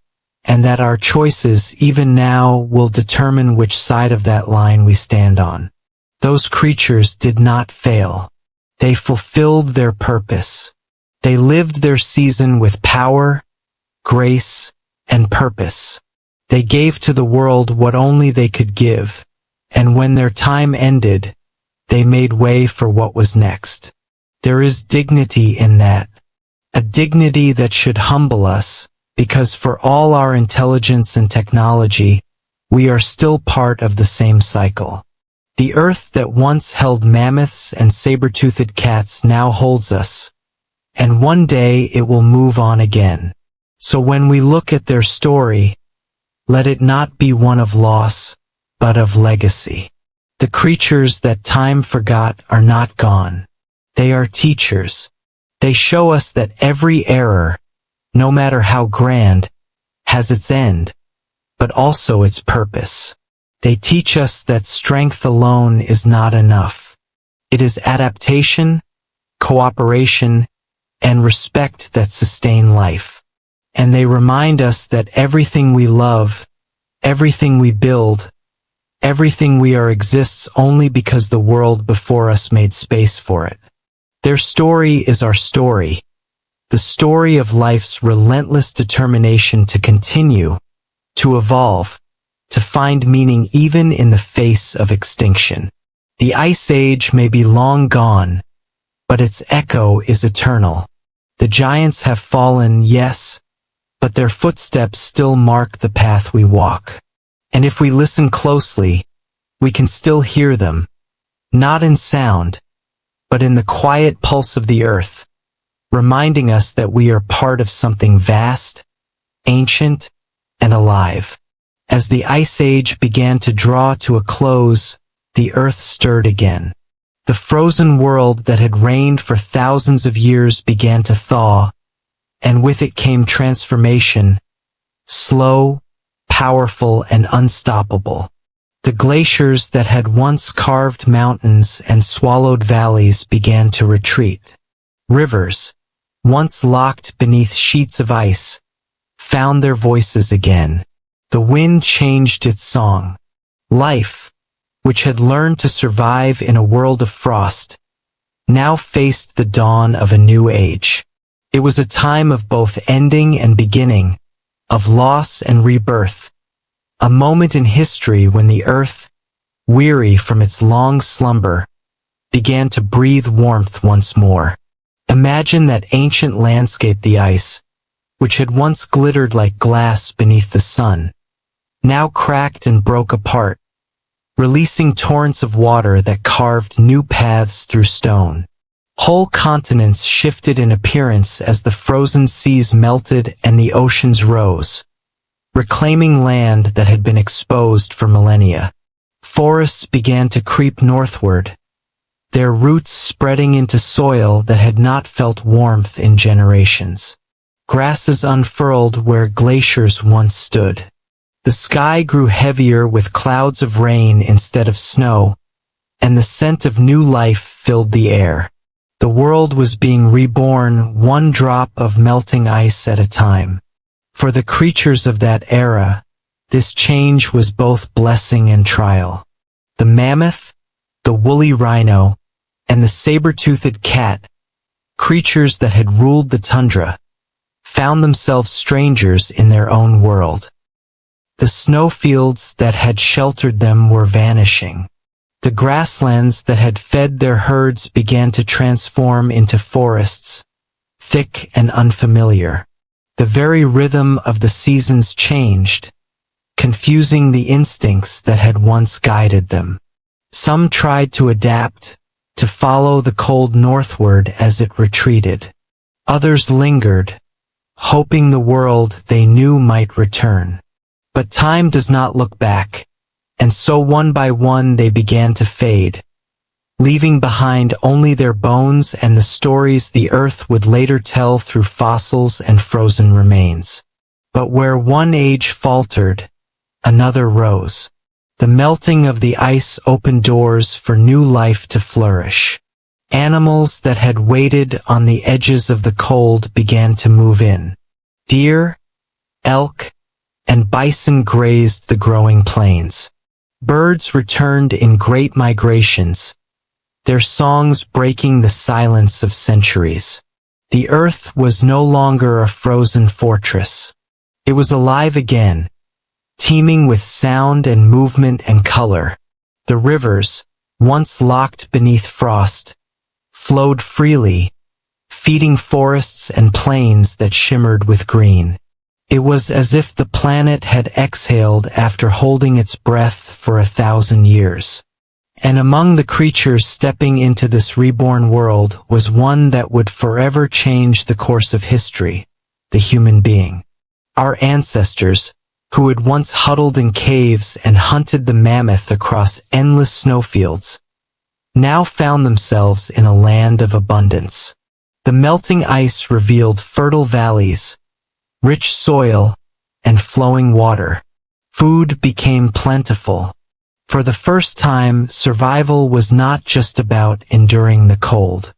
and that our choices, even now, will determine which side of that line we stand on. Those creatures did not fail. They fulfilled their purpose. They lived their season with power, grace, and purpose. They gave to the world what only they could give, and when their time ended, they made way for what was next. There is dignity in that, a dignity that should humble us, because for all our intelligence and technology, we are still part of the same cycle. The earth that once held mammoths and saber-toothed cats now holds us, and one day it will move on again. So when we look at their story, let it not be one of loss, but of legacy. The creatures that time forgot are not gone. They are teachers. They show us that every error, no matter how grand, has its end, but also its purpose. They teach us that strength alone is not enough. It is adaptation, cooperation, and respect that sustain life. And they remind us that everything we love, everything we build, everything we are exists only because the world before us made space for it. Their story is our story, the story of life's relentless determination to continue, to evolve, to find meaning even in the face of extinction. The Ice Age may be long gone, but its echo is eternal. The giants have fallen, yes, but their footsteps still mark the path we walk. And if we listen closely, we can still hear them, not in sound, but in the quiet pulse of the earth, reminding us that we are part of something vast, ancient, and alive. As the Ice Age began to draw to a close, the earth stirred again. The frozen world that had reigned for thousands of years began to thaw, and with it came transformation, slow, powerful, and unstoppable. The glaciers that had once carved mountains and swallowed valleys began to retreat. Rivers, once locked beneath sheets of ice, found their voices again. The wind changed its song. Life, which had learned to survive in a world of frost, now faced the dawn of a new age. It was a time of both ending and beginning, of loss and rebirth, a moment in history when the earth, weary from its long slumber, began to breathe warmth once more. Imagine that ancient landscape, the ice, which had once glittered like glass beneath the sun, now cracked and broke apart, releasing torrents of water that carved new paths through stone. Whole continents shifted in appearance as the frozen seas melted and the oceans rose, reclaiming land that had been exposed for millennia. Forests began to creep northward, their roots spreading into soil that had not felt warmth in generations. Grasses unfurled where glaciers once stood. The sky grew heavier with clouds of rain instead of snow, and the scent of new life filled the air. The world was being reborn, one drop of melting ice at a time. For the creatures of that era, this change was both blessing and trial. The mammoth, the woolly rhino, and the saber-toothed cat, creatures that had ruled the tundra, found themselves strangers in their own world. The snowfields that had sheltered them were vanishing. The grasslands that had fed their herds began to transform into forests, thick and unfamiliar. The very rhythm of the seasons changed, confusing the instincts that had once guided them. Some tried to adapt, to follow the cold northward as it retreated. Others lingered, hoping the world they knew might return. But time does not look back, and so one by one they began to fade, leaving behind only their bones and the stories the earth would later tell through fossils and frozen remains. But where one age faltered, another rose. The melting of the ice opened doors for new life to flourish. Animals that had waited on the edges of the cold began to move in. Deer, elk, and bison grazed the growing plains. Birds returned in great migrations, their songs breaking the silence of centuries. The earth was no longer a frozen fortress. It was alive again, teeming with sound and movement and color. The rivers, once locked beneath frost, flowed freely, feeding forests and plains that shimmered with green. It was as if the planet had exhaled after holding its breath for 1,000 years. And among the creatures stepping into this reborn world was one that would forever change the course of history, the human being. Our ancestors, who had once huddled in caves and hunted the mammoth across endless snowfields, now found themselves in a land of abundance. The melting ice revealed fertile valleys, rich soil, and flowing water. Food became plentiful. For the first time, survival was not just about enduring the cold.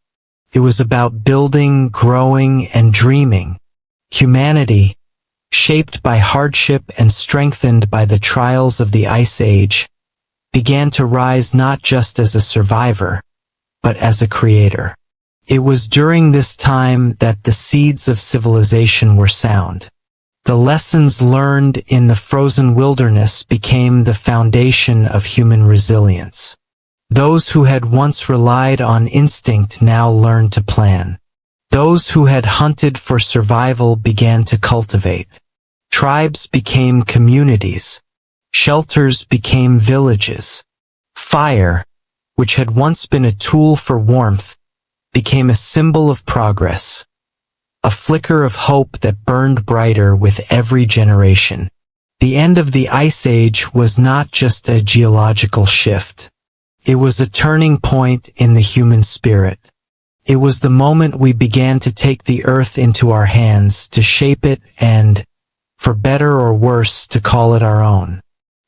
It was about building, growing, and dreaming. Humanity, shaped by hardship and strengthened by the trials of the Ice Age, began to rise not just as a survivor, but as a creator. It was during this time that the seeds of civilization were sown. The lessons learned in the frozen wilderness became the foundation of human resilience. Those who had once relied on instinct now learned to plan. Those who had hunted for survival began to cultivate. Tribes became communities. Shelters became villages. Fire, which had once been a tool for warmth, became a symbol of progress, a flicker of hope that burned brighter with every generation. The end of the Ice Age was not just a geological shift. It was a turning point in the human spirit. It was the moment we began to take the earth into our hands, to shape it and, for better or worse, to call it our own.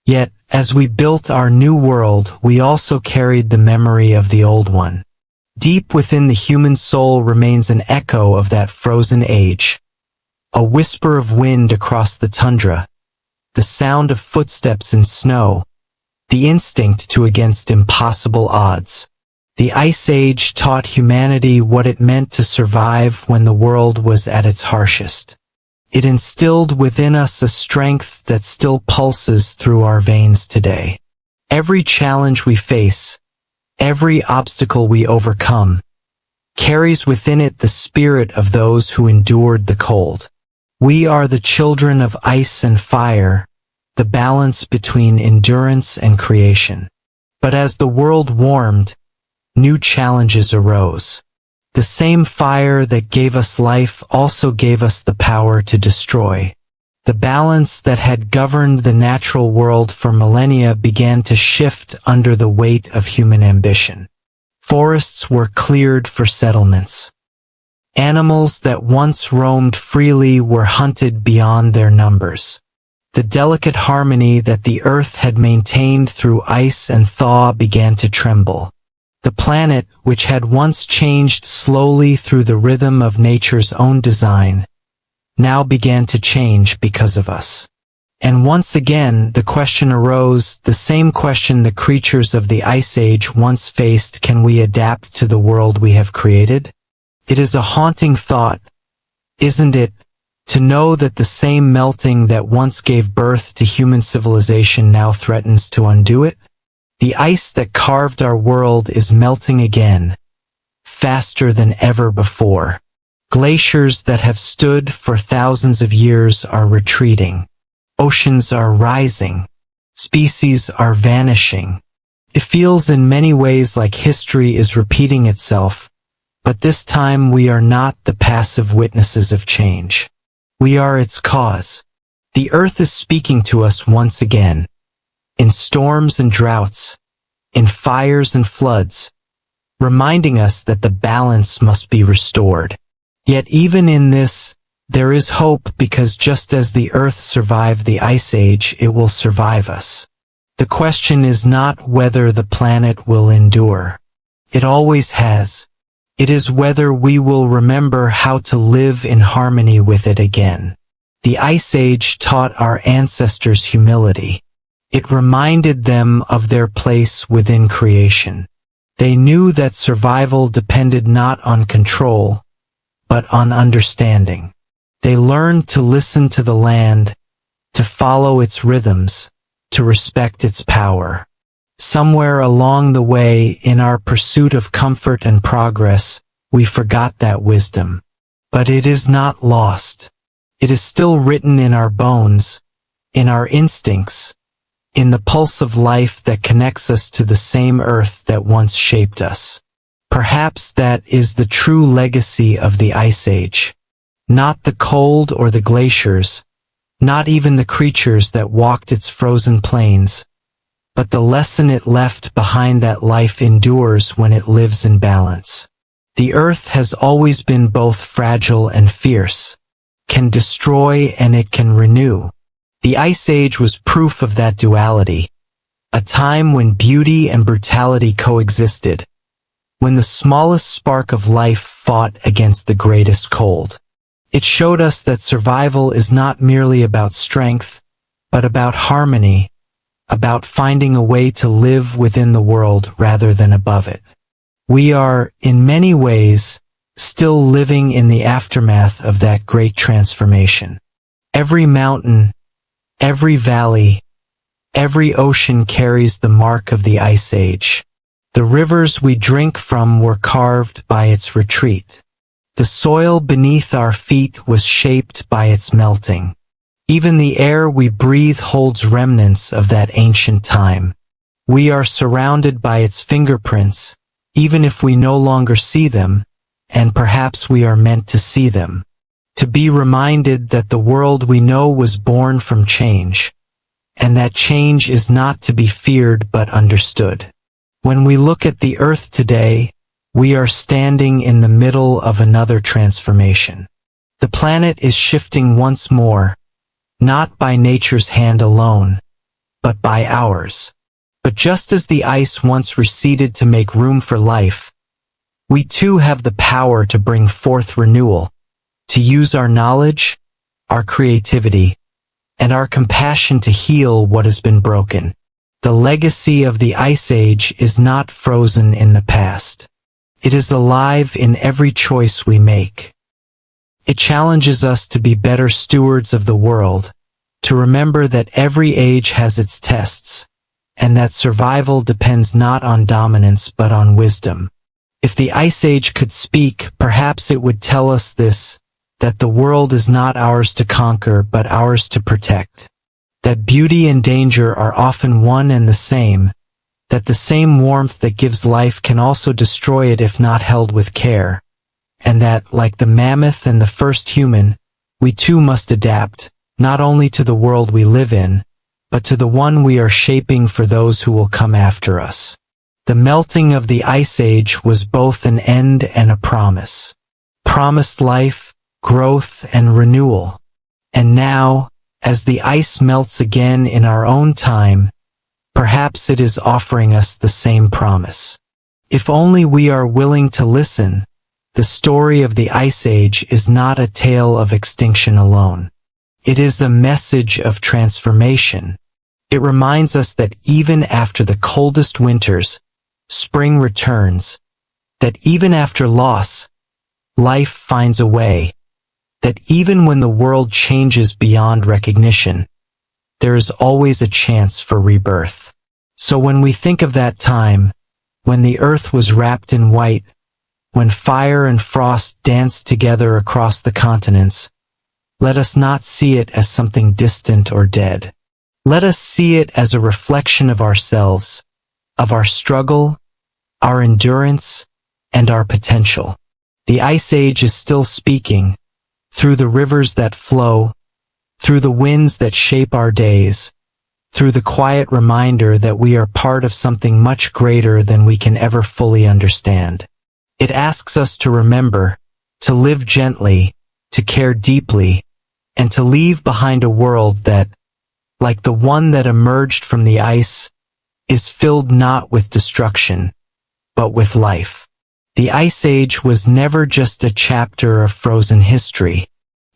Yet, as we built our new world, we also carried the memory of the old one. Deep within the human soul remains an echo of that frozen age, a whisper of wind across the tundra, the sound of footsteps in snow, the instinct to against impossible odds. The Ice Age taught humanity what it meant to survive when the world was at its harshest. It instilled within us a strength that still pulses through our veins today. Every challenge we face, every obstacle we overcome, carries within it the spirit of those who endured the cold. We are the children of ice and fire, the balance between endurance and creation. But as the world warmed, new challenges arose. The same fire that gave us life also gave us the power to destroy. The balance that had governed the natural world for millennia began to shift under the weight of human ambition. Forests were cleared for settlements. Animals that once roamed freely were hunted beyond their numbers. The delicate harmony that the earth had maintained through ice and thaw began to tremble. The planet, which had once changed slowly through the rhythm of nature's own design, now began to change because of us. And once again the question arose, the same question the creatures of the Ice Age once faced: can we adapt to the world we have created? It is a haunting thought, isn't it, to know that the same melting that once gave birth to human civilization now threatens to undo it? The ice that carved our world is melting again, faster than ever before. Glaciers that have stood for thousands of years are retreating. Oceans are rising. Species are vanishing. It feels in many ways like history is repeating itself, but this time we are not the passive witnesses of change. We are its cause. The earth is speaking to us once again. In storms and droughts, in fires and floods, reminding us that the balance must be restored. Yet even in this, there is hope, because just as the earth survived the Ice Age, it will survive us. The question is not whether the planet will endure. It always has. It is whether we will remember how to live in harmony with it again. The Ice Age taught our ancestors humility. It reminded them of their place within creation. They knew that survival depended not on control, but on understanding. They learned to listen to the land, to follow its rhythms, to respect its power. Somewhere along the way, in our pursuit of comfort and progress, we forgot that wisdom. But it is not lost. It is still written in our bones, in our instincts, in the pulse of life that connects us to the same earth that once shaped us. Perhaps that is the true legacy of the Ice Age. Not the cold or the glaciers, not even the creatures that walked its frozen plains, but the lesson it left behind: that life endures when it lives in balance. The earth has always been both fragile and fierce, can destroy and it can renew. The Ice Age was proof of that duality, a time when beauty and brutality coexisted, when the smallest spark of life fought against the greatest cold. It showed us that survival is not merely about strength, but about harmony, about finding a way to live within the world rather than above it. We are, in many ways, still living in the aftermath of that great transformation. Every mountain, every valley, every ocean carries the mark of the Ice Age. The rivers we drink from were carved by its retreat. The soil beneath our feet was shaped by its melting. Even the air we breathe holds remnants of that ancient time. We are surrounded by its fingerprints, even if we no longer see them, and perhaps we are meant to see them. To be reminded that the world we know was born from change, and that change is not to be feared but understood. When we look at the earth today, we are standing in the middle of another transformation. The planet is shifting once more, not by nature's hand alone, but by ours. But just as the ice once receded to make room for life, we too have the power to bring forth renewal, to use our knowledge, our creativity, and our compassion to heal what has been broken. The legacy of the Ice Age is not frozen in the past. It is alive in every choice we make. It challenges us to be better stewards of the world, to remember that every age has its tests, and that survival depends not on dominance but on wisdom. If the Ice Age could speak, perhaps it would tell us this: that the world is not ours to conquer but ours to protect. That beauty and danger are often one and the same, that the same warmth that gives life can also destroy it if not held with care, and that, like the mammoth and the first human, we too must adapt, not only to the world we live in, but to the one we are shaping for those who will come after us. The melting of the Ice Age was both an end and a promise. promised life, growth, and renewal. And now, as the ice melts again in our own time, perhaps it is offering us the same promise. If only we are willing to listen, the story of the Ice Age is not a tale of extinction alone. It is a message of transformation. It reminds us that even after the coldest winters, spring returns, that even after loss, life finds a way, that even when the world changes beyond recognition, there is always a chance for rebirth. So when we think of that time, when the earth was wrapped in white, when fire and frost danced together across the continents, let us not see it as something distant or dead. Let us see it as a reflection of ourselves, of our struggle, our endurance, and our potential. The Ice Age is still speaking, through the rivers that flow, through the winds that shape our days, through the quiet reminder that we are part of something much greater than we can ever fully understand. It asks us to remember, to live gently, to care deeply, and to leave behind a world that, like the one that emerged from the ice, is filled not with destruction, but with life. The Ice Age was never just a chapter of frozen history.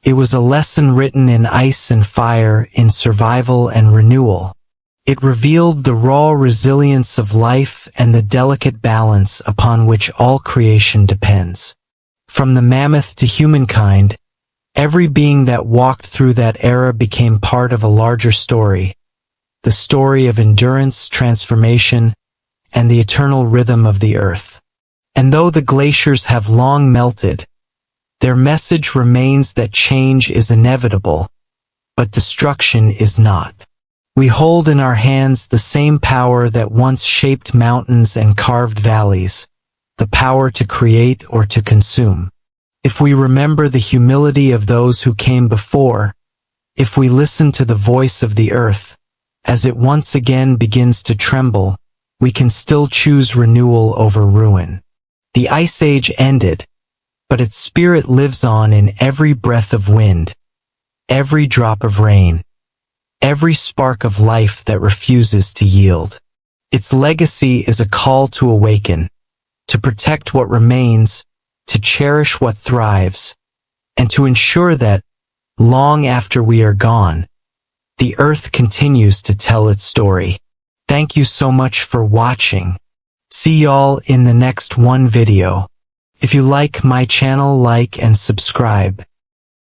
It was a lesson written in ice and fire, in survival and renewal. It revealed the raw resilience of life and the delicate balance upon which all creation depends. From the mammoth to humankind, every being that walked through that era became part of a larger story, the story of endurance, transformation, and the eternal rhythm of the earth. And though the glaciers have long melted, their message remains that change is inevitable, but destruction is not. We hold in our hands the same power that once shaped mountains and carved valleys, the power to create or to consume. If we remember the humility of those who came before, if we listen to the voice of the earth, as it once again begins to tremble, we can still choose renewal over ruin. The Ice Age ended, but its spirit lives on in every breath of wind, every drop of rain, every spark of life that refuses to yield. Its legacy is a call to awaken, to protect what remains, to cherish what thrives, and to ensure that, long after we are gone, the earth continues to tell its story. Thank you so much for watching. See y'all in the next one video. If you like my channel, like and subscribe.